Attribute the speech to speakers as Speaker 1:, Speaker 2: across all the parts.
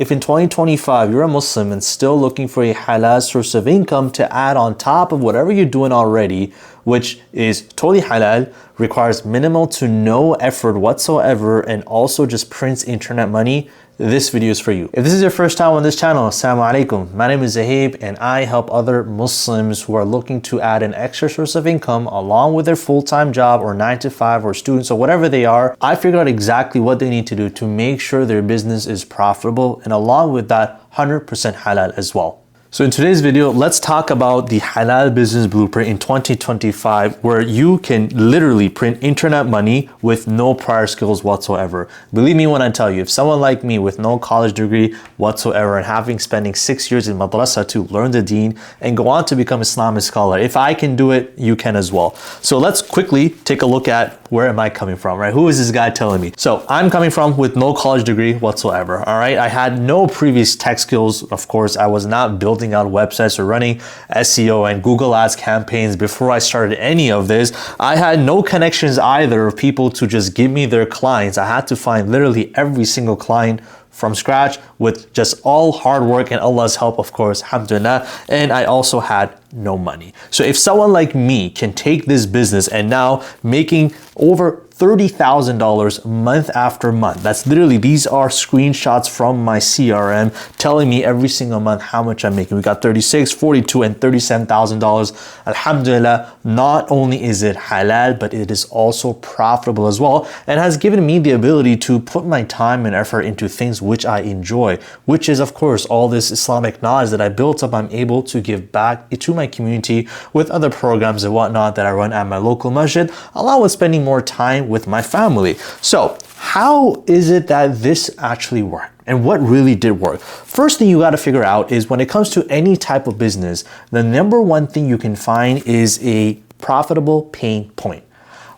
Speaker 1: If in 2025 you're a Muslim and still looking for a halal source of income to add on top of whatever you're doing already, which is totally halal, requires minimal to no effort whatsoever, and also just prints internet money, this video is for you. If this is your first time on this channel, Assalamu alaikum. My name is Zahib and I help other Muslims who are looking to add an extra source of income along with their full-time job or 9 to 5 or students or whatever they are. I figured out exactly what they need to do to make sure their business is profitable, and along with that, 100% halal as well. So in today's video, let's talk about the halal business blueprint in 2025, where you can literally print internet money with no prior skills whatsoever. Believe me when I tell you, if someone like me with no college degree whatsoever and spending 6 years in madrasa to learn the deen and go on to become Islamic scholar, if I can do it, you can as well. So let's quickly take a look at where am I coming from, right? Who is this guy telling me? So I'm coming from with no college degree whatsoever, all right? I had no previous tech skills. Of course, I was not building out websites or running SEO and Google Ads campaigns before I started any of this. I had no connections either of people to just give me their clients. I had to find literally every single client from scratch with just all hard work and Allah's help, of course, alhamdulillah. And I also had no money. So if someone like me can take this business and now making over $30,000 month after month. That's literally, these are screenshots from my CRM telling me every single month how much I'm making. We got $36,000, $42,000, and $37,000. Alhamdulillah, not only is it halal, but it is also profitable as well, and has given me the ability to put my time and effort into things which I enjoy, which is of course all this Islamic knowledge that I built up. I'm able to give back to my community with other programs and whatnot that I run at my local masjid, along with spending more time with my family. So how is it that this actually worked? And what really did work? First thing you got to figure out is when it comes to any type of business, the number one thing you can find is a profitable pain point.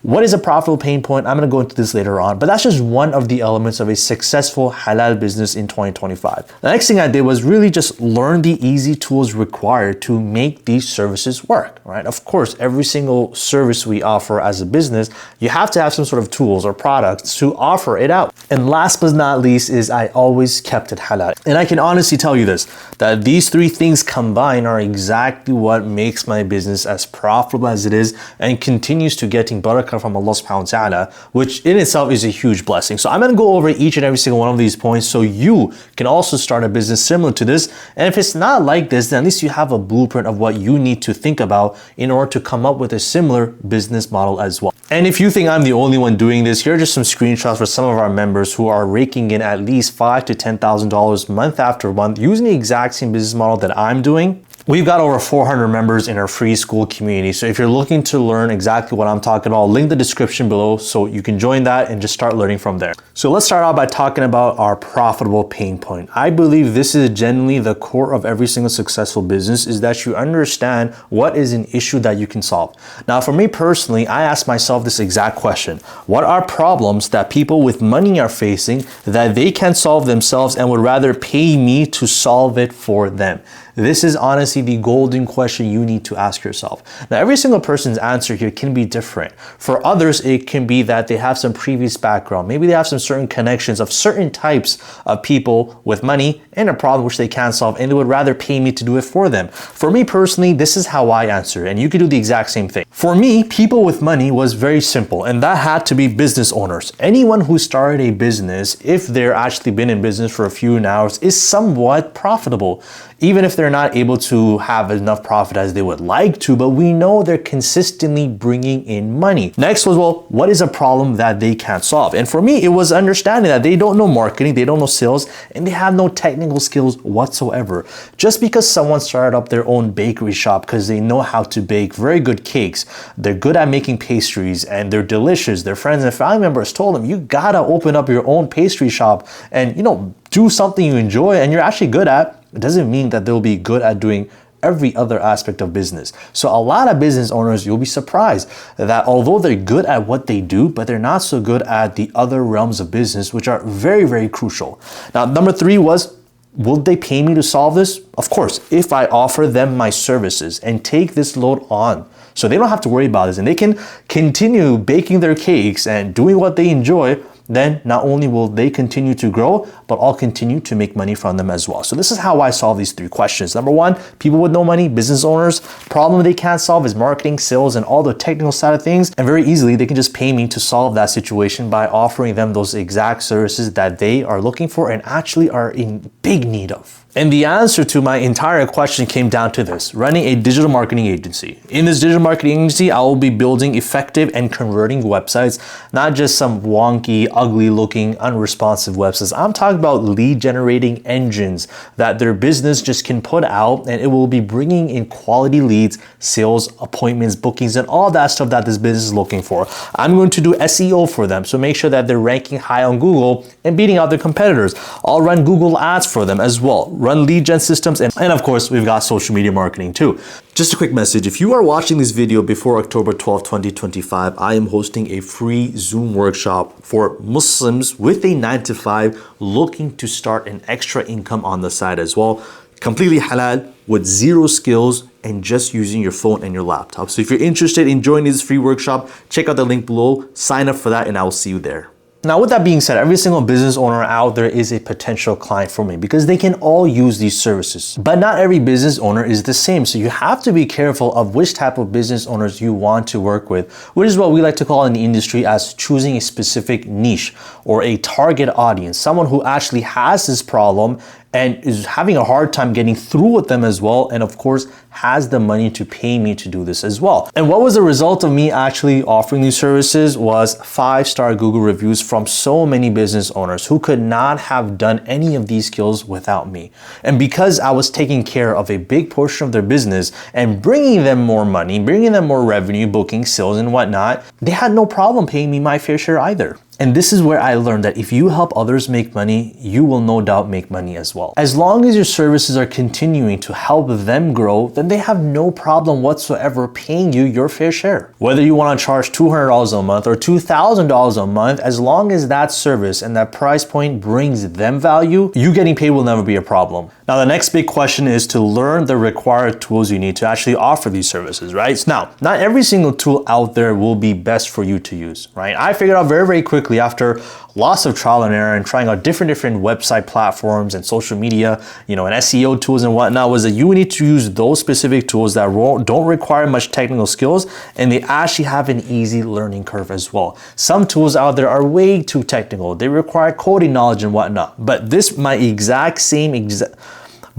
Speaker 1: What is a profitable pain point? I'm going to go into this later on, but that's just one of the elements of a successful halal business in 2025. The next thing I did was really just learn the easy tools required to make these services work, right? Of course, every single service we offer as a business, you have to have some sort of tools or products to offer it out. And last but not least is I always kept it halal. And I can honestly tell you this, that these three things combined are exactly what makes my business as profitable as it is and continues to getting barakah from Allah subhanahu wa ta'ala, which in itself is a huge blessing. So I'm going to go over each and every single one of these points so you can also start a business similar to this. And if it's not like this, then at least you have a blueprint of what you need to think about in order to come up with a similar business model as well. And if you think I'm the only one doing this, here are just some screenshots for some of our members who are raking in at least $5,000 to $10,000 month after month using the exact same business model that I'm doing. We've got over 400 members in our free school community. So if you're looking to learn exactly what I'm talking about, I'll link the description below so you can join that and just start learning from there. So let's start out by talking about our profitable pain point. I believe this is genuinely the core of every single successful business, is that you understand what is an issue that you can solve. Now, for me personally, I ask myself this exact question. What are problems that people with money are facing that they can't solve themselves and would rather pay me to solve it for them? This is honestly the golden question you need to ask yourself. Now, every single person's answer here can be different. For others, it can be that they have some previous background. Maybe they have some certain connections of certain types of people with money and a problem which they can't solve, and they would rather pay me to do it for them. For me personally, this is how I answer, and you can do the exact same thing. For me, people with money was very simple, and that had to be business owners. Anyone who started a business, if they're actually been in business for a few hours, is somewhat profitable. Even if they're not able to have enough profit as they would like to, but we know they're consistently bringing in money. Next was, well, what is a problem that they can't solve? And for me, it was understanding that they don't know marketing, they don't know sales, and they have no technical skills whatsoever. Just because someone started up their own bakery shop because they know how to bake very good cakes, they're good at making pastries, and they're delicious, their friends and family members told them, you gotta open up your own pastry shop and, do something you enjoy and you're actually good at. It doesn't mean that they'll be good at doing every other aspect of business. So a lot of business owners, you'll be surprised that although they're good at what they do, but they're not so good at the other realms of business, which are very, very crucial. Now, number three was, will they pay me to solve this? Of course, if I offer them my services and take this load on, so they don't have to worry about this and they can continue baking their cakes and doing what they enjoy, then not only will they continue to grow, but I'll continue to make money from them as well. So this is how I solve these three questions. Number one, people with no money, business owners, problem they can't solve is marketing, sales, and all the technical side of things. And very easily, they can just pay me to solve that situation by offering them those exact services that they are looking for and actually are in big need of. And the answer to my entire question came down to this: running a digital marketing agency. In this digital marketing agency, I will be building effective and converting websites, not just some wonky, ugly looking, unresponsive websites. I'm talking about lead generating engines that their business just can put out, and it will be bringing in quality leads, sales, appointments, bookings, and all that stuff that this business is looking for. I'm going to do SEO for them, so make sure that they're ranking high on Google and beating out their competitors. I'll run Google ads for them as well, run lead gen systems, and of course, we've got social media marketing too. Just a quick message: if you are watching this video before October 12, 2025, I am hosting a free Zoom workshop for Muslims with a 9-to-5 looking to start an extra income on the side as well. Completely halal with zero skills and just using your phone and your laptop. So if you're interested in joining this free workshop, check out the link below, sign up for that, and I will see you there. Now, with that being said, every single business owner out there is a potential client for me because they can all use these services. But not every business owner is the same. So you have to be careful of which type of business owners you want to work with, which is what we like to call in the industry as choosing a specific niche or a target audience, someone who actually has this problem and is having a hard time getting through with them as well, and of course has the money to pay me to do this as well. And what was the result of me actually offering these services was 5-star Google reviews from so many business owners who could not have done any of these skills without me. And because I was taking care of a big portion of their business and bringing them more money, bringing them more revenue, booking, sales, and whatnot, they had no problem paying me my fair share either. And this is where I learned that if you help others make money, you will no doubt make money as well. As long as your services are continuing to help them grow, then they have no problem whatsoever paying you your fair share. Whether you want to charge $200 a month or $2,000 a month, as long as that service and that price point brings them value, you getting paid will never be a problem. Now, the next big question is to learn the required tools you need to actually offer these services, right? Now, not every single tool out there will be best for you to use, right? I figured out very, very quickly after lots of trial and error and trying out different website platforms and social media, and SEO tools and whatnot, was that you need to use those specific tools that don't require much technical skills, and they actually have an easy learning curve as well. Some tools out there are way too technical. They require coding knowledge and whatnot. But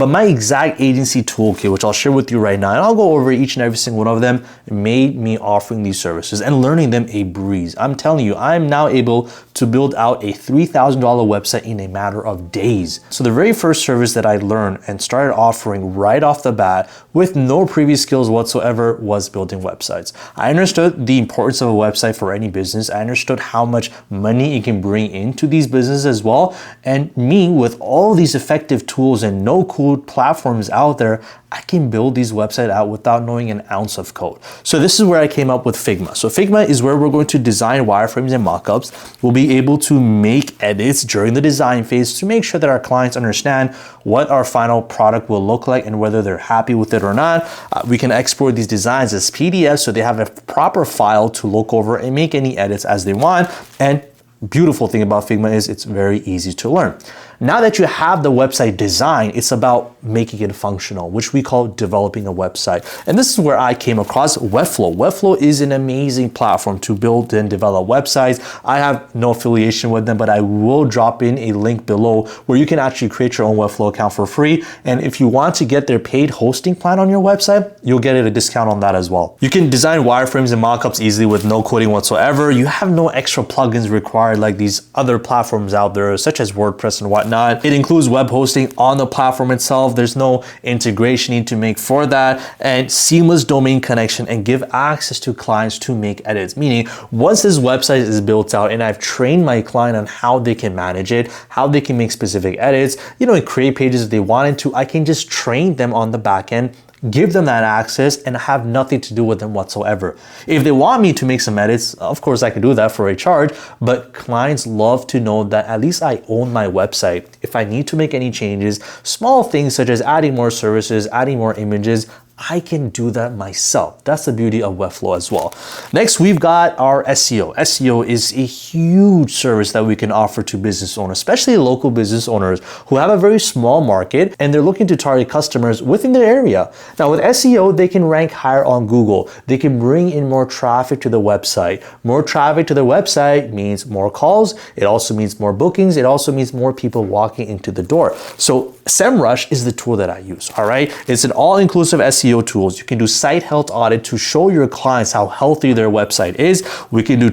Speaker 1: my exact agency toolkit, which I'll share with you right now, and I'll go over each and every single one of them, made me offering these services and learning them a breeze. I'm telling you, I'm now able to build out a $3,000 website in a matter of days. So the very first service that I learned and started offering right off the bat with no previous skills whatsoever was building websites. I understood the importance of a website for any business. I understood how much money it can bring into these businesses as well. And me, with all these effective tools and no cool platforms out there, I can build these websites out without knowing an ounce of code. So this is where I came up with Figma. So Figma is where we're going to design wireframes and mockups. We'll be able to make edits during the design phase to make sure that our clients understand what our final product will look like and whether they're happy with it or not. We can export these designs as PDFs so they have a proper file to look over and make any edits as they want. And beautiful thing about Figma is it's very easy to learn. Now that you have the website design, it's about making it functional, which we call developing a website. And this is where I came across Webflow. Webflow is an amazing platform to build and develop websites. I have no affiliation with them, but I will drop in a link below where you can actually create your own Webflow account for free. And if you want to get their paid hosting plan on your website, you'll get a discount on that as well. You can design wireframes and mockups easily with no coding whatsoever. You have no extra plugins required like these other platforms out there, such as WordPress and whatnot. It includes web hosting on the platform itself. There's no integration you need to make for that, and seamless domain connection and give access to clients to make edits. Meaning, once this website is built out and I've trained my client on how they can manage it, how they can make specific edits, and create pages if they wanted to, I can just train them on the back end, give them that access, and have nothing to do with them whatsoever. If they want me to make some edits, of course I can do that for a charge, but clients love to know that at least I own my website. If I need to make any changes, small things such as adding more services, adding more images, I can do that myself. That's the beauty of Webflow as well. Next, we've got our SEO. SEO is a huge service that we can offer to business owners, especially local business owners who have a very small market and they're looking to target customers within their area. Now with SEO, they can rank higher on Google. They can bring in more traffic to the website. More traffic to the website means more calls. It also means more bookings. It also means more people walking into the door. So SEMrush is the tool that I use, all right? It's an all-inclusive SEO tools. You can do site health audit to show your clients how healthy their website is. We can do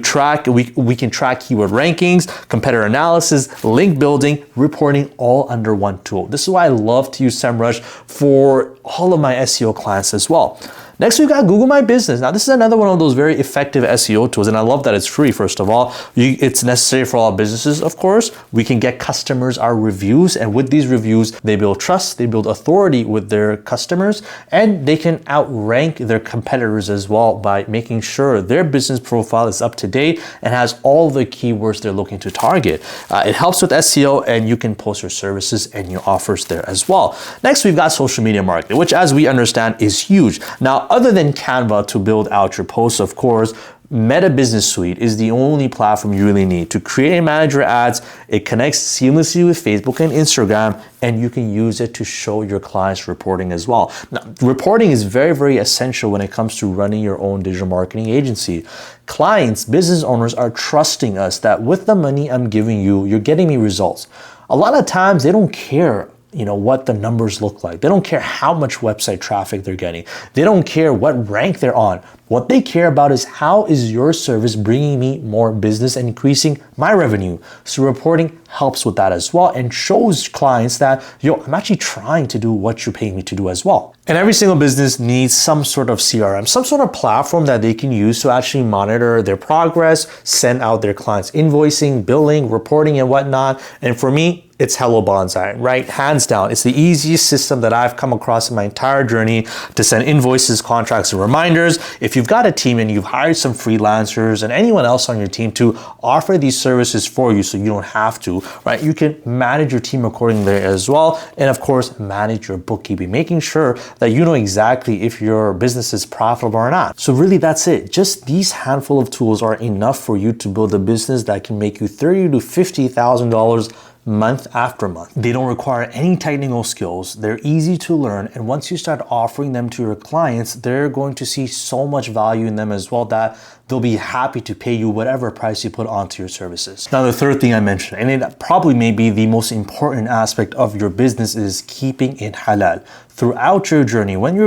Speaker 1: we can track keyword rankings, competitor analysis, link building, reporting, all under one tool. This is why I love to use SEMrush for all of my SEO clients as well. Next, we've got Google My Business. Now, this is another one of those very effective SEO tools, and I love that it's free, first of all. It's necessary for all businesses, of course. We can get customers our reviews, and with these reviews, they build trust, they build authority with their customers, and they can outrank their competitors as well by making sure their business profile is up to date and has all the keywords they're looking to target. It helps with SEO, and you can post your services and your offers there as well. Next, we've got social media marketing, which, as we understand, is huge. Now, other than Canva to build out your posts, of course, Meta Business Suite is the only platform you really need to create and manage your ads. It connects seamlessly with Facebook and Instagram, and you can use it to show your clients reporting as well. Now, reporting is very, very essential when it comes to running your own digital marketing agency. Clients, business owners are trusting us that with the money I'm giving you, you're getting me results. A lot of times they don't care what the numbers look like. They don't care how much website traffic they're getting. They don't care what rank they're on. What they care about is how is your service bringing me more business and increasing my revenue. So reporting helps with that as well and shows clients that, I'm actually trying to do what you're paying me to do as well. And every single business needs some sort of CRM, some sort of platform that they can use to actually monitor their progress, send out their clients invoicing, billing, reporting, and whatnot. And for me, it's Hello Bonsai, right? Hands down. It's the easiest system that I've come across in my entire journey to send invoices, contracts, and reminders. If you've got a team and you've hired some freelancers and anyone else on your team to offer these services for you so you don't have to, right? You can manage your team accordingly as well. And of course, manage your bookkeeping, making sure that you know exactly if your business is profitable or not. So really that's it. Just these handful of tools are enough for you to build a business that can make you $30,000 to $50,000 month after month. They don't require any technical skills. They're easy to learn. And once you start offering them to your clients, they're going to see so much value in them as well that they'll be happy to pay you whatever price you put onto your services. Now, the third thing I mentioned, and it probably may be the most important aspect of your business, is keeping it halal. Throughout your journey, whether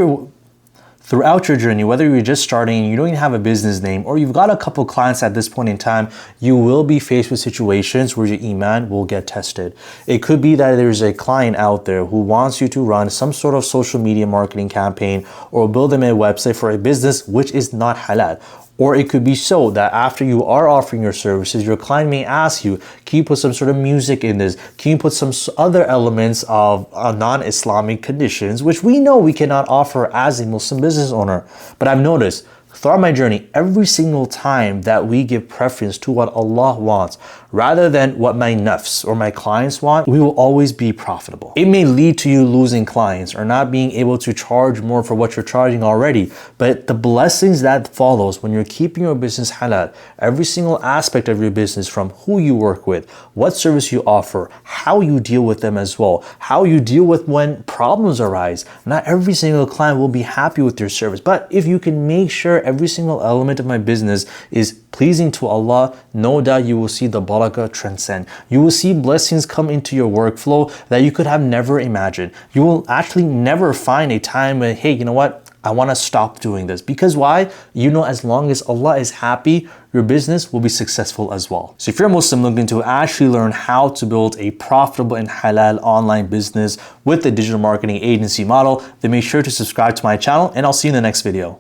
Speaker 1: you're just starting and you don't even have a business name or you've got a couple clients at this point in time, you will be faced with situations where your iman will get tested. It could be that there's a client out there who wants you to run some sort of social media marketing campaign or build them a website for a business which is not halal. Or it could be so that after you are offering your services, your client may ask you, can you put some sort of music in this? Can you put some other elements of non-Islamic conditions, which we know we cannot offer as a Muslim business owner. But I've noticed throughout my journey, every single time that we give preference to what Allah wants, rather than what my nafs or my clients want, we will always be profitable. It may lead to you losing clients or not being able to charge more for what you're charging already, but the blessings that follows when you're keeping your business halal, every single aspect of your business, from who you work with, what service you offer, how you deal with them as well, how you deal with when problems arise. Not every single client will be happy with your service, but if you can make sure every single element of my business is pleasing to Allah, no doubt you will see the barakah transcend. You will see blessings come into your workflow that you could have never imagined. You will actually never find a time when, hey, you know what? I want to stop doing this. Because why? You know, as long as Allah is happy, your business will be successful as well. So if you're a Muslim looking to actually learn how to build a profitable and halal online business with the digital marketing agency model, then make sure to subscribe to my channel, and I'll see you in the next video.